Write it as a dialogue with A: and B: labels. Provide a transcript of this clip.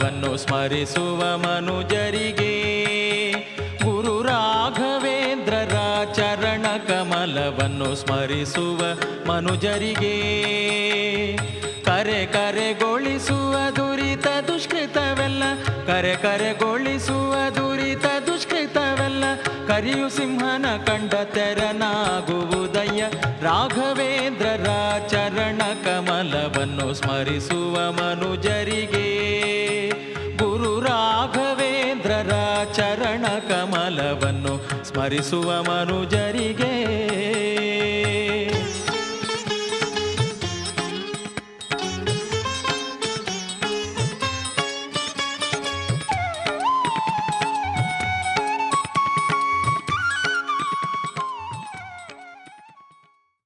A: ಕಮಲವನ್ನು ಸ್ಮರಿಸುವ ಮನುಜರಿಗೆ, ಗುರು ರಾಘವೇಂದ್ರರ ಚರಣ ಕಮಲವನ್ನು ಸ್ಮರಿಸುವ ಮನುಜರಿಗೆ, ಕರೆ ಕರೆಗೊಳಿಸುವ ದುರಿತ ದುಷ್ಕೃತವೆಲ್ಲ, ಕರೆ ಕರೆಗೊಳಿಸುವ ದುರಿತ ದುಷ್ಕೃತವೆಲ್ಲ, ಕರಿಯು ಸಿಂಹನ ಕಂಡ ತೆರನಾಗುವುದಯ್ಯ. ರಾಘವೇಂದ್ರರ ಚರಣ ಕಮಲವನ್ನು ಸ್ಮರಿಸುವ ಮನುಜರಿಗೆ, ಗುರು ರಾಘವೇಂದ್ರರ ಚರಣ ಕಮಲವನ್ನು ಸ್ಮರಿಸುವ ಮನುಜರಿಗೆ.